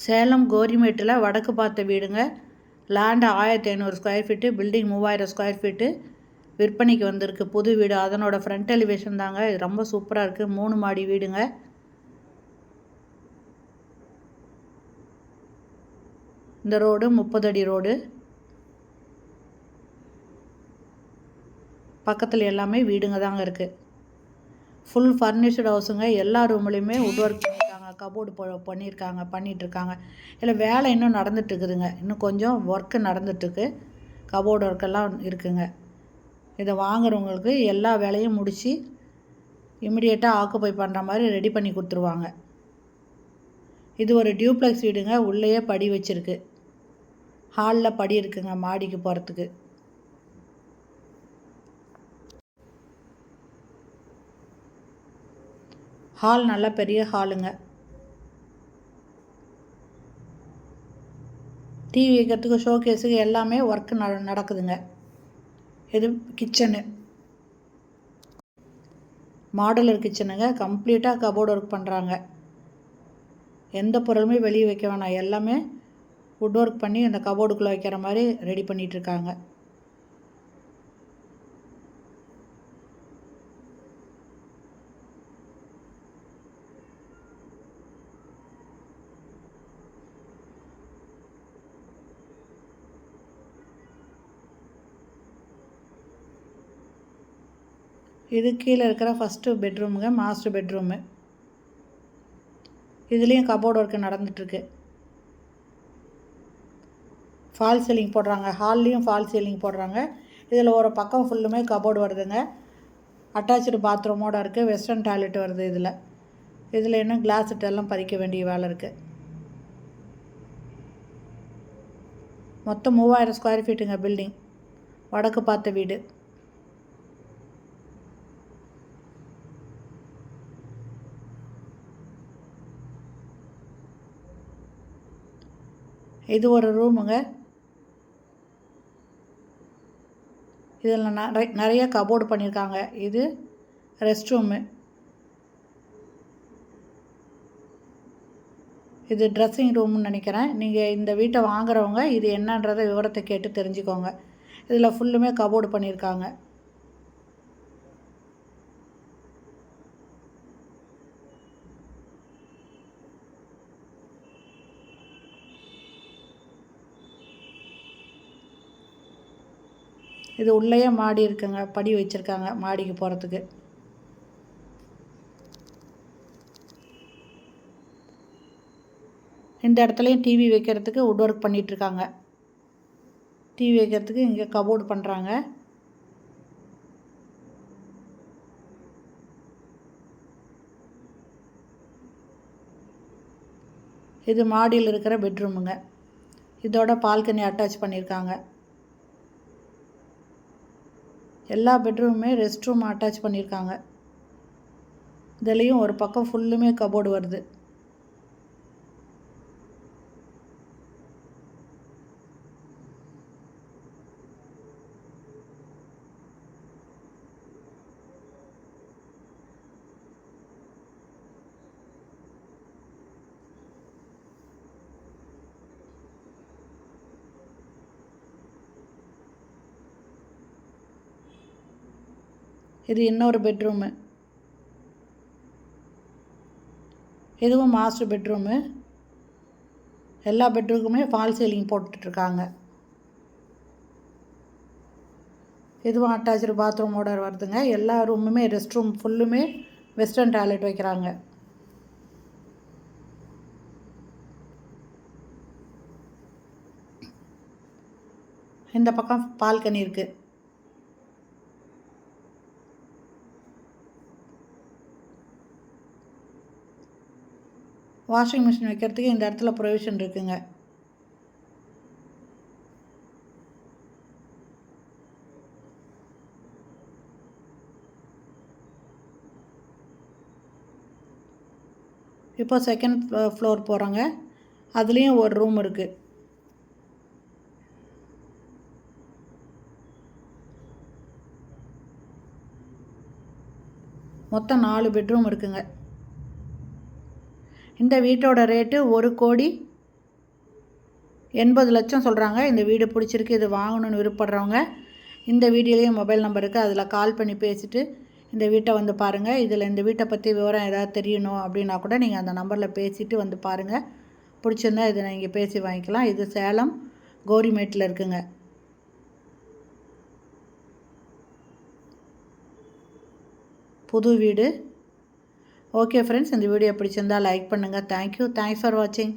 சேலம் கோரிமேட்டில் வடக்கு பார்த்த வீடுங்க. Land 1500 square feet, building 3000 square feet விற்பனைக்கு வந்திருக்கு. புது வீடு, அதனோட ஃப்ரண்ட் எலிவேஷன் தாங்க. இது ரொம்ப சூப்பராக இருக்குது. 3 மாடி வீடுங்க. இந்த ரோடு 30 அடி ரோடு. பக்கத்தில் எல்லாமே வீடுங்க தாங்க இருக்குது. ஃபுல் ஃபர்னிஷ்டு ஹவுஸுங்க. எல்லா ரூம்லேயுமே வுட் ஒர்க் பண்ணியிருக்காங்க, கபோர்டு பண்ணிகிட்ருக்காங்க. இல்லை வேலை இன்னும் நடந்துகிட்ருக்குதுங்க. இன்னும் கொஞ்சம் ஒர்க்கு நடந்துகிட்ருக்கு. கபோர்டு ஒர்க்கெல்லாம் இருக்குங்க. இதை வாங்குறவங்களுக்கு எல்லா வேலையும் முடித்து இமிடியேட்டாக ஆக்குப்பை பண்ணுற மாதிரி ரெடி பண்ணி கொடுத்துருவாங்க. இது ஒரு டியூப்ளெக்ஸ் வீடுங்க. உள்ளேயே படி வச்சுருக்கு. ஹாலில் படி இருக்குங்க மாடிக்கு போகிறதுக்கு. ஹால் நல்ல பெரிய ஹாலுங்க. டிவி வைக்கிறதுக்கு, ஷோகேஸுக்கு எல்லாமே ஒர்க்கு நடக்குதுங்க. இது கிச்சனு, மாடுலர் கிச்சனுங்க. கம்ப்ளீட்டாக கபோர்டு ஒர்க் பண்ணுறாங்க. எந்த பொருளுமே வெளியே வைக்க வேணாம். எல்லாமே வுட் ஒர்க் பண்ணி அந்த கபோர்டுக்குள்ளே வைக்கிற மாதிரி ரெடி பண்ணிகிட்ருக்காங்க. இது கீழே இருக்கிற ஃபஸ்ட்டு பெட்ரூமுங்க, மாஸ்டர் பெட்ரூமு. இதுலேயும் கபோர்டு ஒர்க்கு நடந்துகிட்ருக்கு. ஃபால் சீலிங் போடுறாங்க. ஹால்லேயும் ஃபால் சீலிங் போடுறாங்க. இதில் ஒரு பக்கம் ஃபுல்லுமே கபோர்டு வருதுங்க. அட்டாச்சு பாத்ரூமோடு இருக்குது. வெஸ்டர்ன் டாய்லெட் வருது. இதில் இன்னும் கிளாஸ் எல்லாம் பதிக்க வேண்டிய வேலை இருக்குது. மொத்தம் 3000 ஸ்கொயர் ஃபீட்டுங்க பில்டிங். வடக்கு பார்த்த வீடு. இது ஒரு ரூமுங்க. இதில் நிறைய கபோர்டு பண்ணியிருக்காங்க. இது ரெஸ்ட் ரூமு. இது ட்ரெஸ்ஸிங் ரூம்னு நினைக்கிறேன். நீங்கள் இந்த வீட்டை வாங்குறவங்க இது என்னன்றதை விவரத்தை கேட்டு தெரிஞ்சுக்கோங்க. இதில் ஃபுல்லுமே கபோர்டு பண்ணியிருக்காங்க. இது உள்ளேயே மாடி இருக்குங்க. படி வச்சுருக்காங்க மாடிக்கு போகிறதுக்கு. இந்த இடத்துலையும் டிவி வைக்கிறதுக்கு வுட் ஒர்க் பண்ணிகிட்ருக்காங்க. டிவி வைக்கிறதுக்கு இங்கே கபோர்டு பண்ணுறாங்க. இது மாடியில் இருக்கிற பெட்ரூமுங்க. இதோட பால்கனி அட்டாச் பண்ணியிருக்காங்க. எல்லா பெட்ரூமுமே ரெஸ்ட் ரூம் அட்டாச் பண்ணியிருக்காங்க. இதுலேயும் ஒரு பக்கம் ஃபுல்லுமே கபோர்டு வருது. இது இன்னொரு பெட்ரூமு. இதுவும் மாஸ்டர் பெட்ரூமு. எல்லா பெட்ரூமுக்குமே ஃபால் சீலிங் போட்டுட்ருக்காங்க. இதுவும் அட்டாச்சு பாத்ரூமோட வருதுங்க. எல்லா ரூமுமே ரெஸ்ட் ரூம் ஃபுல்லுமே வெஸ்டர்ன் டாய்லெட் வைக்கிறாங்க. இந்த பக்கம் பால்கனி இருக்குது. வாஷிங் மிஷின் வைக்கிறதுக்கு இந்த இடத்துல ப்ரொவிஷன் இருக்குங்க. இப்போ செகண்ட் ஃப்ளோர் போகிறோங்க. அதுலேயும் ஒரு ரூம் இருக்குது. மொத்தம் 4 பெட்ரூம் இருக்குங்க. இந்த வீட்டோட ரேட்டு 1,40,00,000 80 லட்சம் சொல்கிறாங்க. இந்த வீடு பிடிச்சிருக்கு, இது வாங்கணும்னு விருப்பப்படுறவங்க இந்த வீடியோலேயும் மொபைல் நம்பர் இருக்குது, அதில் கால் பண்ணி பேசிவிட்டு இந்த வீட்டை வந்து பாருங்கள். இதில் இந்த வீட்டை பற்றி விவரம் ஏதாவது தெரியணும் அப்படின்னா கூட நீங்கள் அந்த நம்பரில் பேசிவிட்டு வந்து பாருங்கள். பிடிச்சிருந்தா இதை நீங்கள் பேசி வாங்கிக்கலாம். இது சேலம் கோரிமேட்டில் இருக்குங்க. புது வீடு. ஓகே ஃப்ரெண்ட்ஸ், இந்த வீடியோ பிடிச்சிருந்தால் லைக் பண்ணுங்கள். தேங்க்யூ. தேங்க்ஸ் ஃபார் வாட்சிங்.